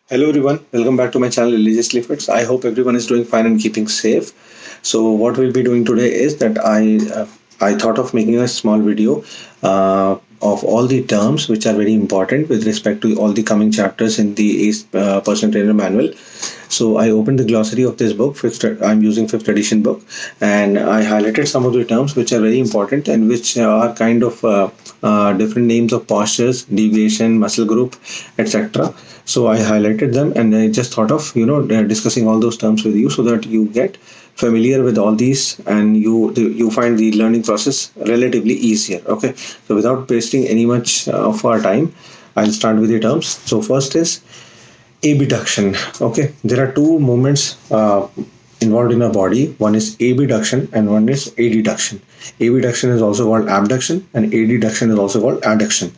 Hello everyone, welcome back to my channel Religiously Fits. I hope everyone is doing fine and keeping safe. So what we'll be doing today is that I thought of making a small video of all the terms which are very important with respect to all the coming chapters in the ACE Personal Trainer Manual. So I opened the glossary of this book. I'm using fifth edition book, and I highlighted some of the terms which are very important and which are kind of different names of postures, deviation, muscle group, etc. So I highlighted them, and I just thought of discussing all those terms with you so that you get familiar with all these and you find the learning process relatively easier. Okay, so without wasting any much of our time, I'll start with the terms. So first is abduction. Okay, there are two movements involved in a body. One is abduction and one is adduction. Abduction is also called abduction and adduction is also called adduction.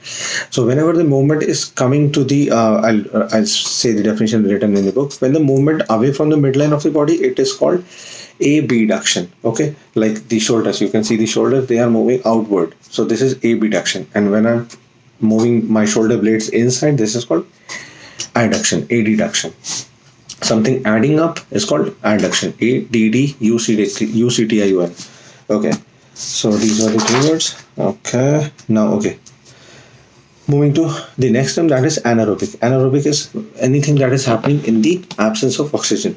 So whenever the movement is coming to the I'll say the definition written in the book. When the movement away from the midline of the body, it is called abduction. Okay, like the shoulders, you can see the shoulders, they are moving outward, so this is abduction. And when I'm moving my shoulder blades inside, this is called adduction. Something adding up is called adduction. ADDUCTION. Okay, so these are the two words. Okay, now okay, moving to the next term, that is anaerobic. Anaerobic is anything that is happening in the absence of oxygen.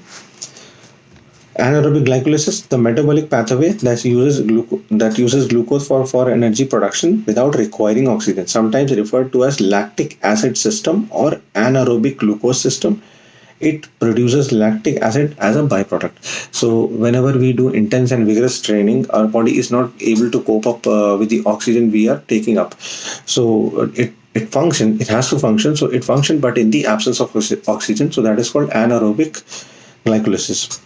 Anaerobic glycolysis, the metabolic pathway that uses glucose for energy production without requiring oxygen, sometimes referred to as lactic acid system or anaerobic glucose system. It produces lactic acid as a byproduct. So whenever we do intense and vigorous training, our body is not able to cope up with the oxygen we are taking up. So it has to function. So it functions, but in the absence of oxygen. So that is called anaerobic glycolysis.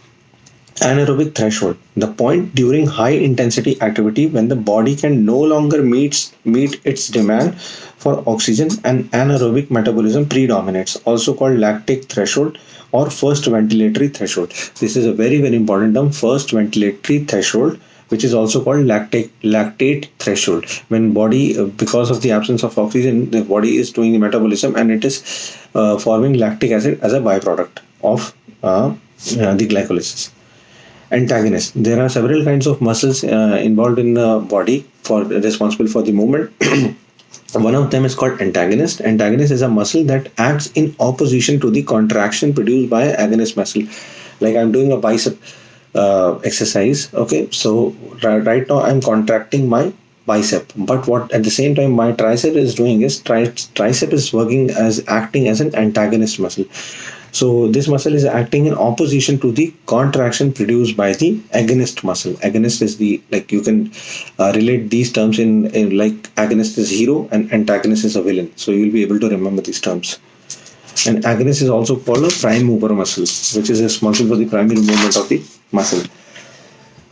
Anaerobic threshold, the point during high intensity activity when the body can no longer meet its demand for oxygen and anaerobic metabolism predominates, also called lactic threshold or first ventilatory threshold. This is a very important term, first ventilatory threshold, which is also called lactate threshold. When body, because of the absence of oxygen, the body is doing the metabolism and it is forming lactic acid as a byproduct of the glycolysis. Antagonist, there are several kinds of muscles involved in the body for responsible for the movement. One of them is called antagonist. Antagonist is a muscle that acts in opposition to the contraction produced by agonist muscle. Like I'm doing a bicep exercise. Okay, so right now I'm contracting my bicep, but what at the same time my tricep is doing is tricep is working as acting as an antagonist muscle. So this muscle is acting in opposition to the contraction produced by the agonist muscle. Agonist is the, like you can relate these terms in like agonist is hero and antagonist is a villain. So you'll be able to remember these terms. And agonist is also called a prime mover muscle, which is responsible for the primary movement of the muscle.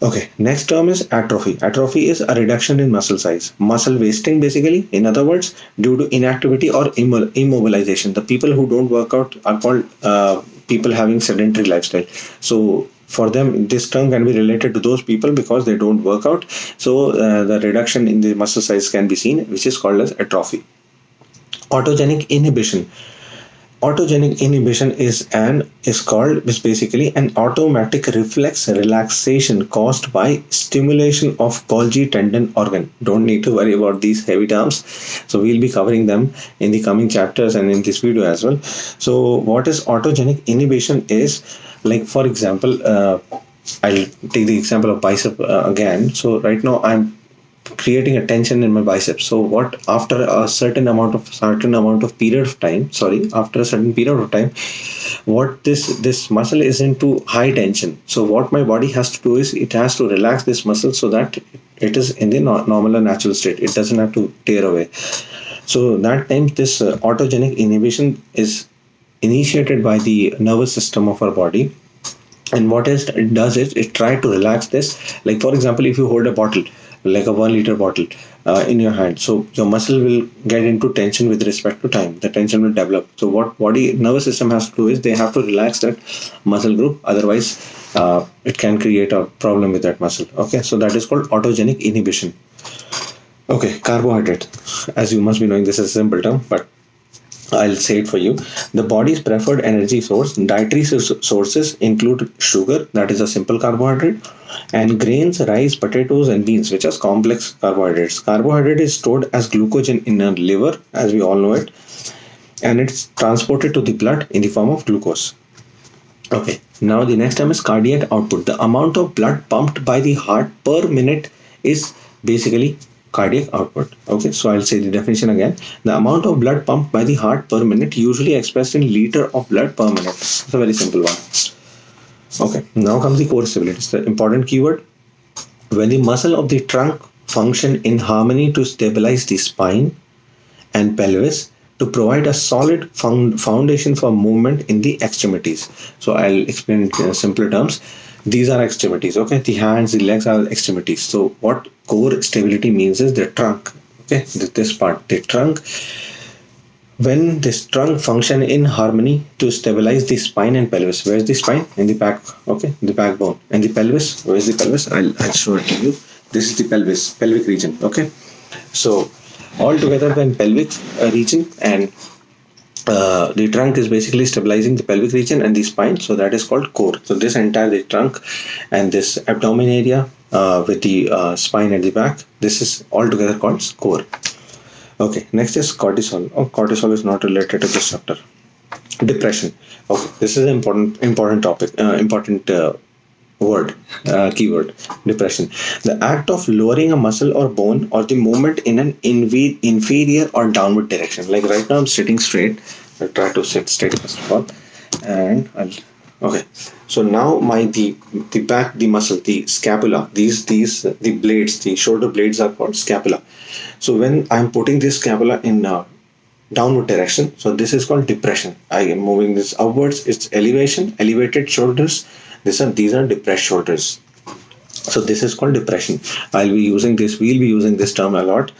Okay, next term is atrophy. Atrophy is a reduction in muscle size, muscle wasting basically. In other words, due to inactivity or immobilization. The people who don't work out are called people having sedentary lifestyle. So for them, this term can be related to those people because they don't work out. So the reduction in the muscle size can be seen, which is called as atrophy. Autogenic inhibition. Autogenic inhibition is basically an automatic reflex relaxation caused by stimulation of Golgi tendon organ. Don't need to worry about these heavy terms. So we'll be covering them in the coming chapters and in this video as well. So what is autogenic inhibition is, like for example, I'll take the example of bicep again. So right now I'm creating a tension in my biceps. So what, after a certain amount of period of time, after a certain period of time, what this muscle is into high tension. So what my body has to do is it has to relax this muscle so that it is in the normal and natural state. It doesn't have to tear away. So that time this autogenic inhibition is initiated by the nervous system of our body. And what it does is it try to relax this. Like for example, if you hold a bottle, like a 1 liter bottle in your hand, so your muscle will get into tension with respect to time. The tension will develop. So what body nervous system has to do is they have to relax that muscle group. Otherwise, it can create a problem with that muscle. Okay, so that is called autogenic inhibition. Okay, carbohydrate. As you must be knowing, this is a simple term, but I'll say it for you. The body's preferred energy source, dietary sources include sugar, that is a simple carbohydrate, and grains, rice, potatoes, and beans, which are complex carbohydrates. Carbohydrate is stored as glucogen in the liver, as we all know it, and it's transported to the blood in the form of glucose. Okay, now the next term is cardiac output. The amount of blood pumped by the heart per minute is basically cardiac output. Okay, so I'll say the definition again. The amount of blood pumped by the heart per minute, usually expressed in liter of blood per minute. It's a very simple one. Okay, now comes the core stability. It's the important keyword. When the muscle of the trunk function in harmony to stabilize the spine and pelvis to provide a solid foundation for movement in the extremities. So I'll explain it in simpler terms. These are extremities, okay? The hands, the legs are extremities. So what core stability means is the trunk, okay? This part, the trunk. When this trunk function in harmony to stabilize the spine and pelvis. Where's the spine? In the back, okay? The backbone. And the pelvis, where's the pelvis? I'll show it to you. This is the pelvic region, okay? So all together when pelvic region and the trunk is basically stabilizing the pelvic region and the spine, so that is called core. So this entire the trunk and this abdomen area with the spine at the back, this is all together called core. Okay, next is cortisol. Cortisol is not related to this chapter. Depression. Okay, this is an important topic, important word, keyword, depression. The act of lowering a muscle or bone or the movement in an inferior or downward direction. Like right now I'm sitting straight. I'll try to sit straight first of all. And okay. So now the back, the muscle, the scapula, these the blades, the shoulder blades are called scapula. So when I'm putting this scapula in downward direction, so this is called depression. I am moving this upwards. It's elevation, elevated shoulders. These are depressed shoulders. So this is called depression. We'll be using this term a lot.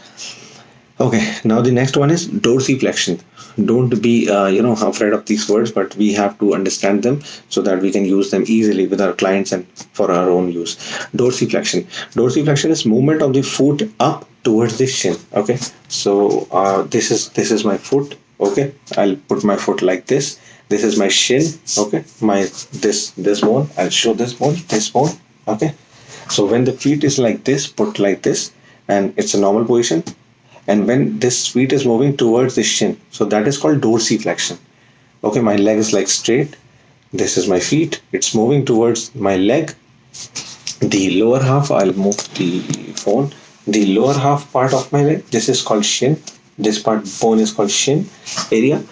Okay, now the next one is dorsiflexion. Don't be afraid of these words, but we have to understand them so that we can use them easily with our clients and for our own use. Dorsiflexion. Dorsiflexion is movement of the foot up towards the shin. Okay, so this is my foot. Okay, I'll put my foot like this. This is my shin. Okay, this bone. I'll show this bone. Okay, so when the feet is like this, put like this, and it's a normal position. And when this feet is moving towards the shin, so that is called dorsiflexion. Okay, my leg is like straight. This is my feet. It's moving towards my leg. The lower half, I'll move the phone. The lower half part of my leg, this is called shin. This part bone is called shin area.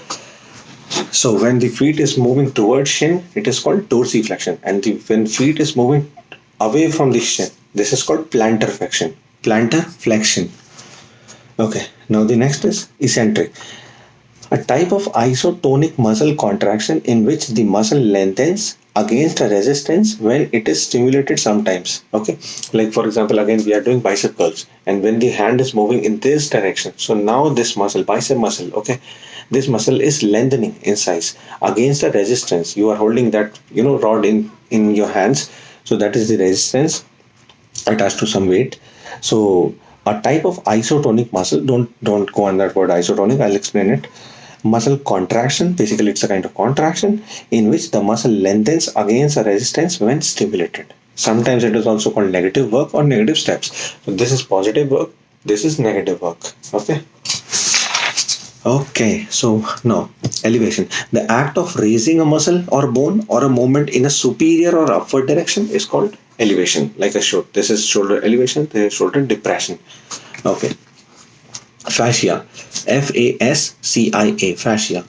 So when the feet is moving towards shin, it is called dorsiflexion. And when feet is moving away from the shin, this is called plantar flexion. Plantar flexion. Okay, now the next is eccentric. A type of isotonic muscle contraction in which the muscle lengthens against a resistance when it is stimulated sometimes. Okay, like for example, again we are doing bicep curls, and when the hand is moving in this direction, so now this muscle, bicep muscle, okay, this muscle is lengthening in size against a resistance. You are holding that rod in your hands, so that is the resistance attached to some weight. So a type of isotonic muscle, don't go on that word isotonic, I'll explain it. Muscle contraction, basically it's a kind of contraction in which the muscle lengthens against a resistance when stimulated. Sometimes it is also called negative work or negative steps. So this is positive work, this is negative work. Okay, so now elevation. The act of raising a muscle or bone or a movement in a superior or upward direction is called elevation. Like I showed, this is shoulder elevation, this is shoulder depression. Okay. Fascia. Fascia. Fascia.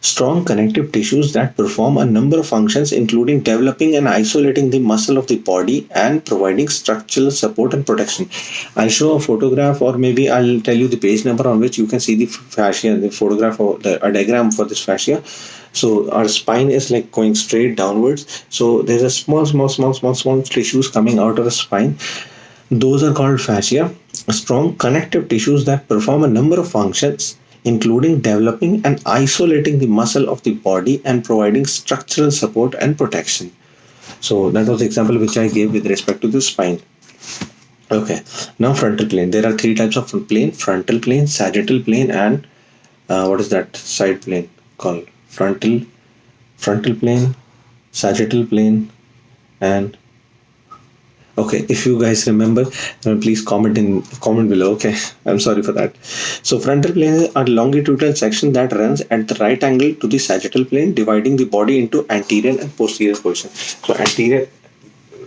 Strong connective tissues that perform a number of functions, including developing and isolating the muscle of the body and providing structural support and protection. I'll show a photograph, or maybe I'll tell you the page number on which you can see the fascia, the photograph or a diagram for this fascia. So our spine is like going straight downwards. So there's a small tissues coming out of the spine. Those are called fascia. Strong connective tissues that perform a number of functions, including developing and isolating the muscle of the body and providing structural support and protection. So that was the example which I gave with respect to the spine. Okay, now frontal plane. There are three types of plane: frontal plane, sagittal plane, and what is that side plane called? Frontal plane, sagittal plane, and okay, if you guys remember, please comment below. Okay, I'm sorry for that. So frontal plane is a longitudinal section that runs at the right angle to the sagittal plane, dividing the body into anterior and posterior portion. So anterior,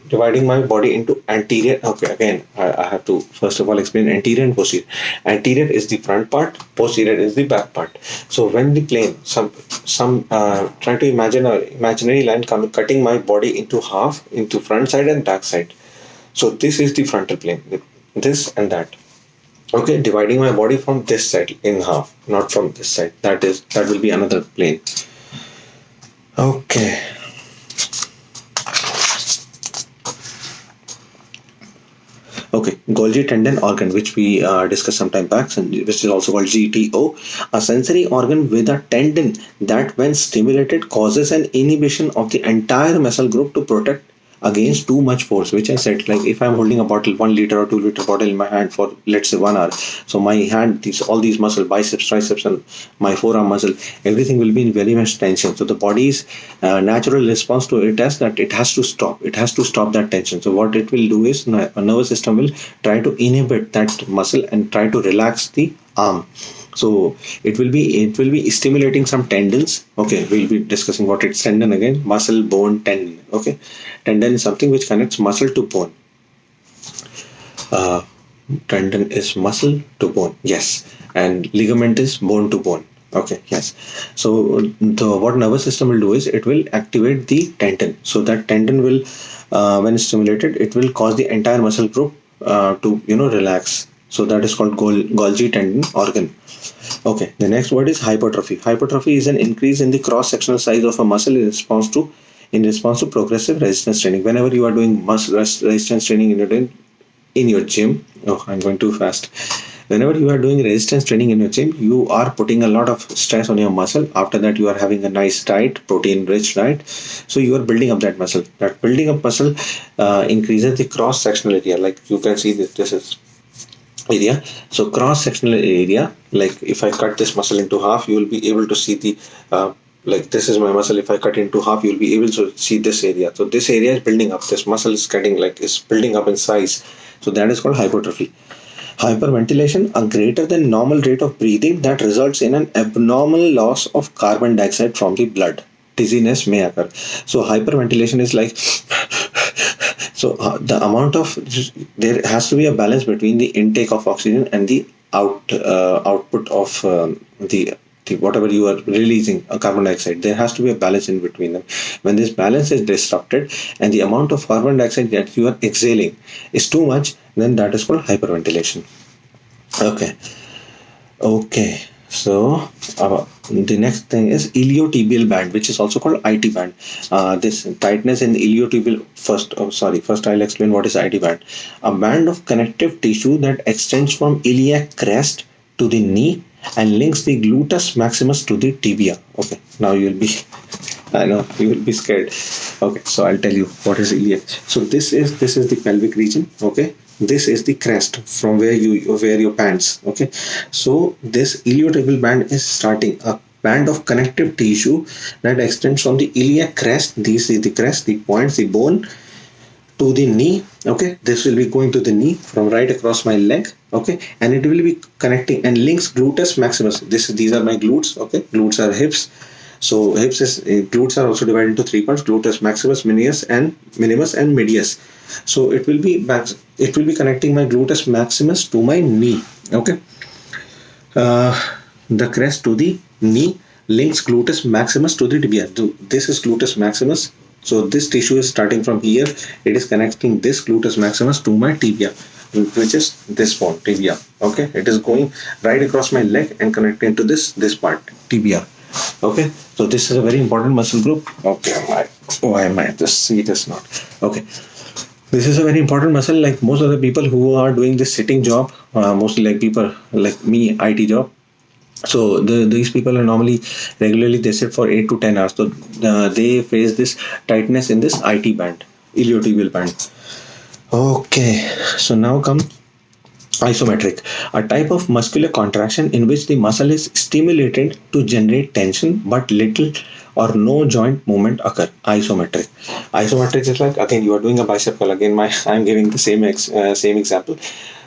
dividing my body into anterior. Okay, again, I have to first of all explain anterior and posterior. Anterior is the front part, posterior is the back part. So when the plane, try to imagine an imaginary line cutting my body into half, into front side and back side. So this is the frontal plane, this and that. Okay, dividing my body from this side in half, not from this side. That will be another plane. Okay. Okay, Golgi tendon organ, which we discussed some time back, which is also called GTO, a sensory organ with a tendon that, when stimulated, causes an inhibition of the entire muscle group to protect against too much force, which I said, like if I'm holding a bottle, 1 liter or 2 liter bottle in my hand for let's say 1 hour, so my hand, all these muscles, biceps, triceps, and my forearm muscle, everything will be in very much tension. So the body's natural response to it is that it has to stop. It has to stop that tension. So what it will do is a nervous system will try to inhibit that muscle and try to relax the arm. So it will be stimulating some tendons. Okay, we'll be discussing what it's tendon again. Muscle, bone, tendon. Okay, tendon is something which connects muscle to bone. Tendon is muscle to bone. Yes, and ligament is bone to bone. Okay, yes. So what nervous system will do is it will activate the tendon. So that tendon will, when stimulated, it will cause the entire muscle group to relax. So that is called Golgi tendon organ. Okay, the next word is hypertrophy. Hypertrophy is an increase in the cross-sectional size of a muscle in response to progressive resistance training. Whenever you are doing muscle resistance training in your gym, oh, I'm going too fast. Whenever you are doing resistance training in your gym, you are putting a lot of stress on your muscle. After that, you are having a nice diet, protein-rich diet. So you are building up that muscle. That building up muscle increases the cross-sectional area. Like you can see this is area. So cross-sectional area, like if I cut this muscle into half, you will be able to see the like this is my muscle. If I cut into half, you'll be able to see this area. So this area is building up. This muscle is is building up in size. So that is called hypertrophy. Hyperventilation, a greater than normal rate of breathing that results in an abnormal loss of carbon dioxide from the blood. Dizziness may occur. So hyperventilation is like so the amount of, there has to be a balance between the intake of oxygen and the output of the whatever you are releasing, carbon dioxide. There has to be a balance in between them. When this balance is disrupted and the amount of carbon dioxide that you are exhaling is too much, then that is called hyperventilation. Okay, so the next thing is iliotibial band, which is also called IT band. This tightness in the iliotibial, first I'll explain what is IT band. A band of connective tissue that extends from iliac crest to the knee and links the gluteus maximus to the tibia. Okay, now I know you will be scared. Okay, so I'll tell you what is iliac. So this is the pelvic region. Okay, this is the crest from where you wear your pants. Okay, so this iliotibial band is starting a band of connective tissue that extends from the iliac crest. This is the crest, the points, the bone, to the knee. Okay, this will be going to the knee from right across my leg. Okay, and it will be connecting and links gluteus maximus. These are my glutes. Okay, glutes are hips. So glutes are also divided into 3 parts: gluteus maximus, minimus, and medius. So it will be connecting my gluteus maximus to my knee. Okay, the crest to the knee links gluteus maximus to the tibia. This is gluteus maximus. So this tissue is starting from here. It is connecting this gluteus maximus to my tibia, which is this bone, tibia. Okay, it is going right across my leg and connecting to this part, tibia. Okay, so this is a very important muscle group. Okay, why am I just see this not? Okay, this is a very important muscle. Like most of the people who are doing this sitting job, mostly like people like me, IT job. So these people are normally regularly they sit for 8 to 10 hours. So they face this tightness in this IT band, iliotibial band. Okay, so now come Isometric, a type of muscular contraction in which the muscle is stimulated to generate tension, but little or no joint movement occur. Isometric. Isometric is like, again, you are doing a bicep curl. Again, I'm giving the same example.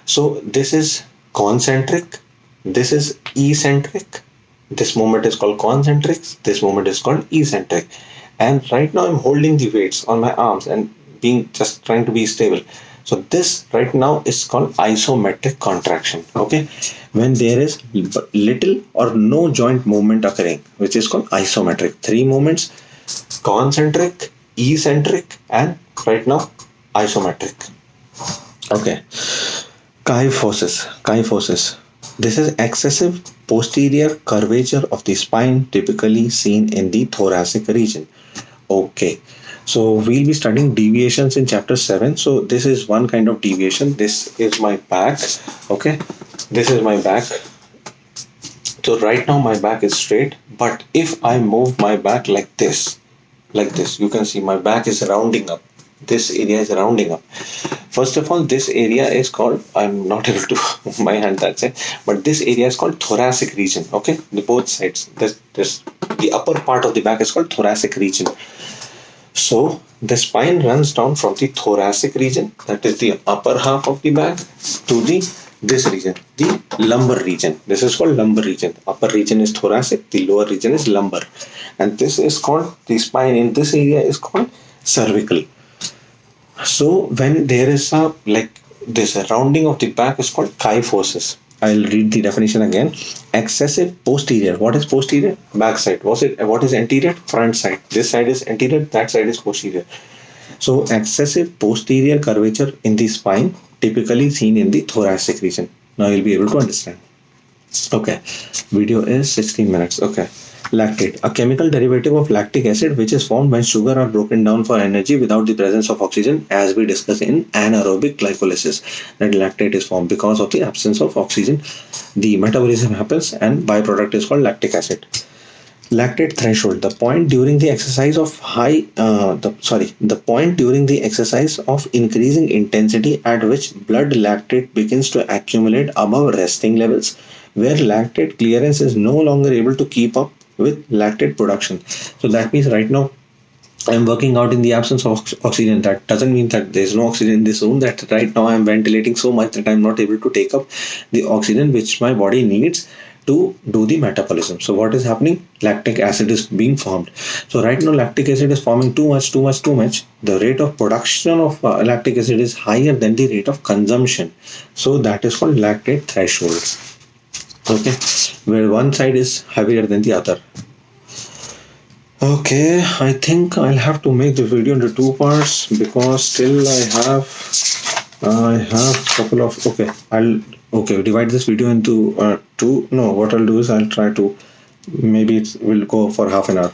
So this is concentric. This is eccentric. This movement is called concentric. This movement is called eccentric. And right now I'm holding the weights on my arms and being just trying to be stable. So this right now is called isometric contraction. Okay, when there is little or no joint movement occurring, which is called isometric. Three movements: concentric, eccentric, and right now isometric. Okay, kyphosis. Kyphosis. This is excessive posterior curvature of the spine, typically seen in the thoracic region. Okay, so we'll be studying deviations in chapter 7. So this is one kind of deviation. This is my back. Okay, this is my back. So right now my back is straight, but if I move my back like this, you can see my back is rounding up. This area is rounding up. First of all, this area is called, I'm not able to my hand, that's it, but this area is called thoracic region. Okay, the both sides, this the upper part of the back is called thoracic region. So the spine runs down from the thoracic region, that is the upper half of the back, to the this region, the lumbar region. This is called lumbar region. Upper region is thoracic, the lower region is lumbar, and this is called, the spine in this area is called cervical. So when there is a like this rounding of the back is called kyphosis. I'll read the definition again. Excessive posterior. What is posterior? Back side. What is anterior? Front side. This side is anterior, that side is posterior. So excessive posterior curvature in the spine, typically seen in the thoracic region. Now you'll be able to understand. Okay. Video is 16 minutes. Okay. Lactate, a chemical derivative of lactic acid which is formed when sugar are broken down for energy without the presence of oxygen, as we discussed in anaerobic glycolysis. That lactate is formed because of the absence of oxygen. The metabolism happens and byproduct is called lactic acid. Lactate threshold, the point during the exercise of the point during the exercise of increasing intensity at which blood lactate begins to accumulate above resting levels, where lactate clearance is no longer able to keep up with lactate production. So that means right now I'm working out in the absence of oxygen. That doesn't mean that there's no oxygen in this room, that right now I'm ventilating so much that I'm not able to take up the oxygen which my body needs to do the metabolism. So what is happening? Lactic acid is being formed. So right now lactic acid is forming too much. The rate of production of lactic acid is higher than the rate of consumption. So that is called lactate threshold. Okay, where one side is heavier than the other. Okay, I think I'll have to make the video into two parts because still I have couple of, I'll divide this video into two. No, what I'll do is I'll try to, maybe it will go for half an hour.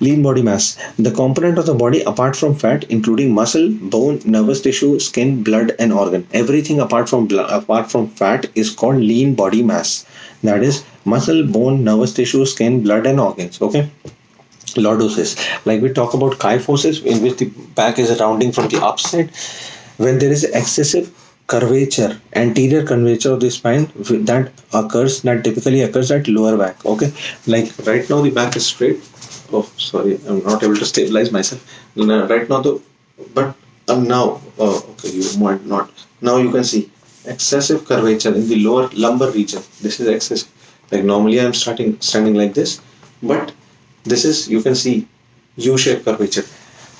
Lean body mass, the component of the body apart from fat, including muscle, bone, nervous tissue, skin, blood, and organ. Everything apart from fat is called lean body mass. That is muscle, bone, nervous tissue, skin, blood, and organs. Okay. Lordosis, like we talk about kyphosis, in which the back is rounding from the upside. When there is excessive curvature, anterior curvature of the spine, that typically occurs at lower back. Okay, like right now the back is straight. Oh, sorry, I'm not able to stabilize myself. Right now, but now, okay, you might not. Now you can see excessive curvature in the lower lumbar region. This is excessive. Like normally I'm standing like this, but this is, you can see, U-shaped curvature.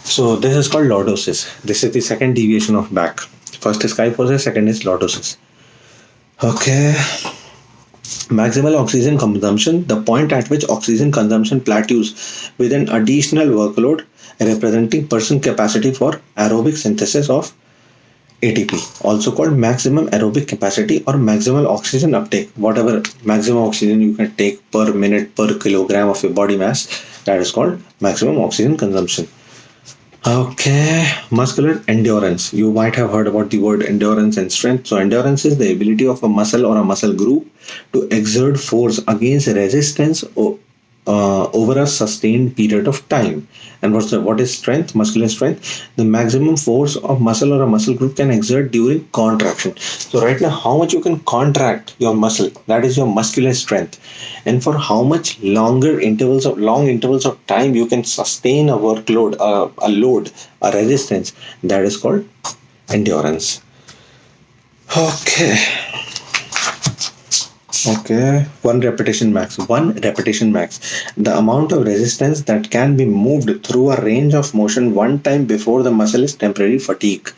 So this is called lordosis. This is the second deviation of back. First is kyphosis, second is lordosis. Okay. Maximal oxygen consumption, the point at which oxygen consumption plateaus with an additional workload representing person capacity for aerobic synthesis of ATP, also called maximum aerobic capacity or maximal oxygen uptake. Whatever maximum oxygen you can take per minute per kilogram of your body mass, that is called maximum oxygen consumption. Okay, muscular endurance. You might have heard about the word endurance and strength. So endurance is the ability of a muscle or a muscle group to exert force against resistance over a sustained period of time. And what is strength? Muscular strength, the maximum force of muscle or a muscle group can exert during contraction. So right now, how much you can contract your muscle, that is your muscular strength. And for how much long intervals of time you can sustain a workload, a load, a resistance, that is called endurance. Okay. Okay, one repetition max. One repetition max. The amount of resistance that can be moved through a range of motion one time before the muscle is temporarily fatigued.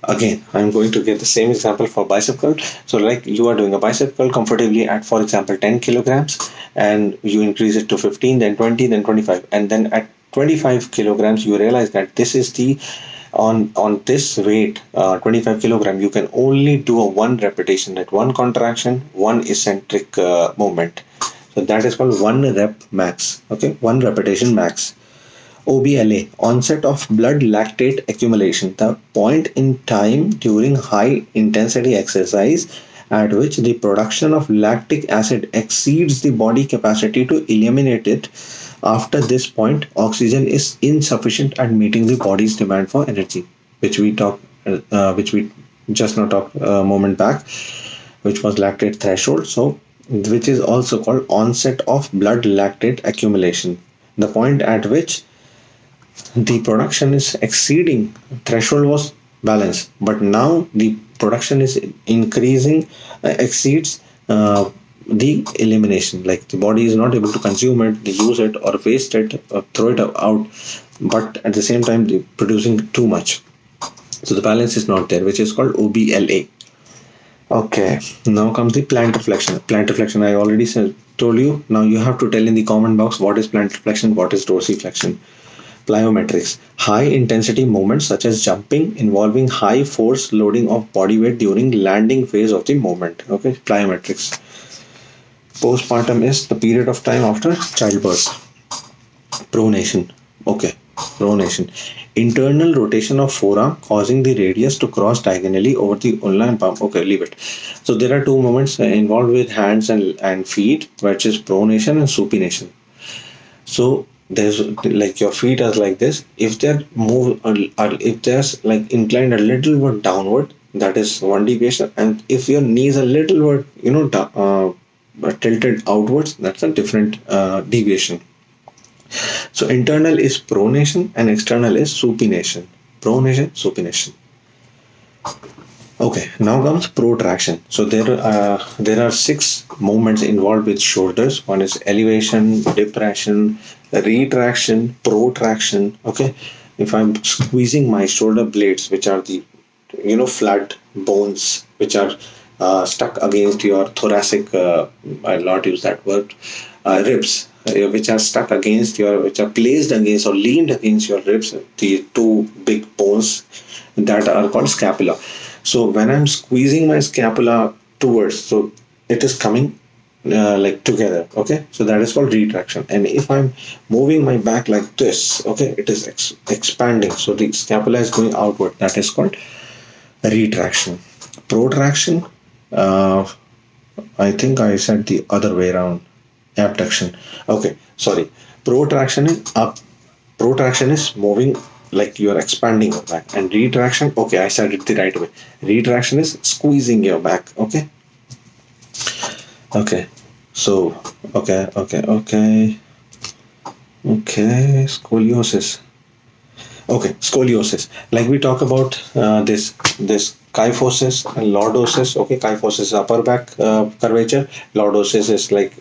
Again, I'm going to give the same example for bicep curl. So, like you are doing a bicep curl comfortably at, for example, 10 kilograms, and you increase it to 15, then 20, then 25, and then at 25 kilograms, you realize that this is the on this weight, 25 kilogram, you can only do a one repetition, that one contraction, one eccentric movement. So that is called one rep max. Okay, one repetition max. OBLA, onset of blood lactate accumulation, the point in time during high intensity exercise at which the production of lactic acid exceeds the body capacity to eliminate it. After this point, oxygen is insufficient at meeting the body's demand for energy, which we just now talked a moment back, which was lactate threshold. So, which is also called onset of blood lactate accumulation, the point at which the production is exceeding threshold was balanced, but now the production is increasing, exceeds the elimination, like the body is not able to consume it, they use it or waste it or throw it out, but at the same time they're producing too much, so the balance is not there, which is called OBLA. Okay, now comes the plantar flexion. Plantar flexion, I already told you. Now you have to tell in the comment box what is plantar flexion, what is dorsiflexion. Plyometrics, high intensity movements such as jumping involving high force loading of body weight during landing phase of the movement. Okay, plyometrics. Postpartum is the period of time after childbirth. Pronation. Okay, pronation. Internal rotation of forearm causing the radius to cross diagonally over the ulna and palm. Okay, leave it. So there are two movements involved with hands and feet, which is pronation and supination. So there's like your feet are like this. If they're if they're like inclined a little bit downward, that is one deviation. And if your knees are a little bit tilted outwards, that's a different deviation. So internal is pronation and external is supination. Pronation, supination. Okay, now comes protraction. So there are 6 movements involved with shoulders. One is elevation, depression, retraction, protraction. Okay, if I'm squeezing my shoulder blades, which are the flat bones which are stuck against your thoracic, I'll not use that word, ribs, which are stuck against which are placed against or leaned against your ribs, the two big bones that are called scapula. So when I'm squeezing my scapula towards, so it is coming like together. Okay, so that is called retraction. And if I'm moving my back like this, okay, it is expanding. So the scapula is going outward. That is called retraction. Protraction, I think I said the other way around. Abduction. Okay, sorry. Protraction is up. Protraction is moving like you're expanding your back, and retraction, okay, I said it the right way. Retraction is squeezing your back. Okay. So okay. Scoliosis. Okay, scoliosis. Like we talk about this kyphosis and lordosis. Okay, kyphosis is upper back curvature. Lordosis is like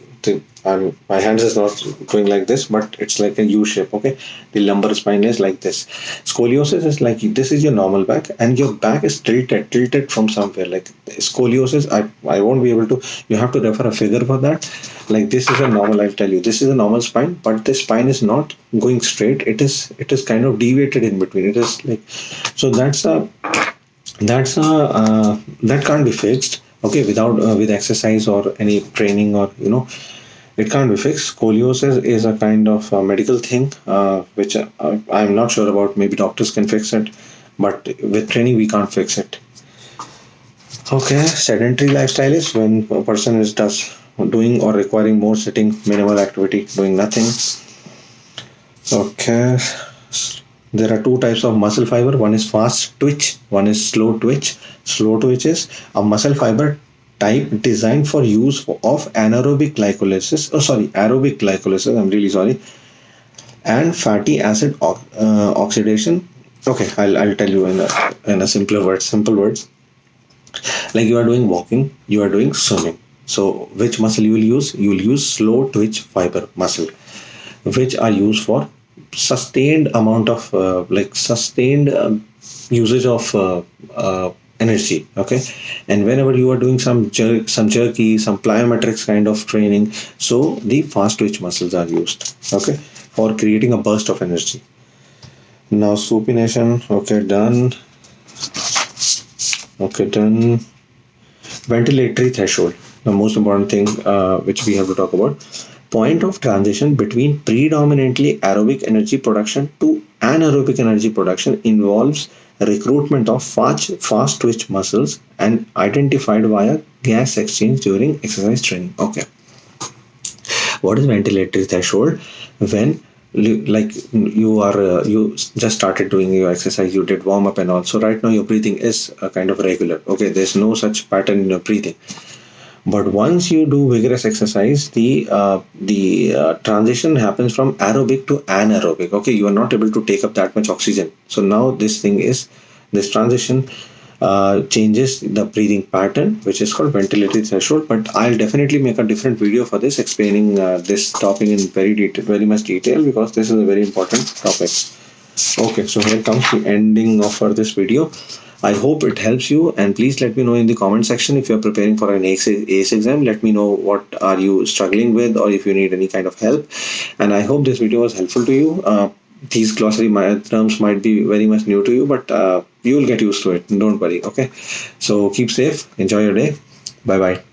my hands is not doing like this, but it's like a U shape. Okay, the lumbar spine is like this. Scoliosis is like this is your normal back, and your back is tilted from somewhere. Like scoliosis, I won't be able to. You have to refer a figure for that. Like this is a normal. I'll tell you, this is a normal spine, but the spine is not going straight. It is kind of deviated in between. It is like, so that can't be fixed. Okay, without with exercise or any training, or it can't be fixed. Scoliosis is a kind of medical thing, which I'm not sure about. Maybe doctors can fix it, but with training we can't fix it. Okay, sedentary lifestyle is when a person does doing or requiring more sitting, minimal activity, doing nothing. Okay. There are two types of muscle fiber. One is fast twitch, one is slow twitch. Slow twitch is a muscle fiber type designed for use of anaerobic glycolysis. Oh, sorry, aerobic glycolysis. I'm really sorry. And fatty acid oxidation. Okay, I'll tell you in a simple words. Like you are doing walking, you are doing swimming. So which muscle you will use? You will use slow twitch fiber muscle, which are used for sustained amount of sustained usage of energy. Okay, and whenever you are doing some jerky, some plyometrics kind of training, so the fast twitch muscles are used. Okay, for creating a burst of energy. Now supination. Okay, done. Okay, done. Ventilatory threshold, the most important thing which we have to talk about. Point of transition between predominantly aerobic energy production to anaerobic energy production involves recruitment of fast twitch muscles and identified via gas exchange during exercise training. Okay, what is ventilatory threshold? When like you just started doing your exercise, you did warm up and all, so right now your breathing is kind of regular. Okay, there's no such pattern in your breathing. But once you do vigorous exercise, the transition happens from aerobic to anaerobic. Okay, you are not able to take up that much oxygen. So now this transition changes the breathing pattern, which is called ventilatory threshold. But I'll definitely make a different video for this, explaining this topic in very much detail, because this is a very important topic. Okay, so here comes the ending of for this video. I hope it helps you, and please let me know in the comment section if you are preparing for an ACE exam. Let me know what are you struggling with, or if you need any kind of help. And I hope this video was helpful to you. These glossary terms might be very much new to you, but you will get used to it. Don't worry. Okay, so keep safe. Enjoy your day. Bye bye.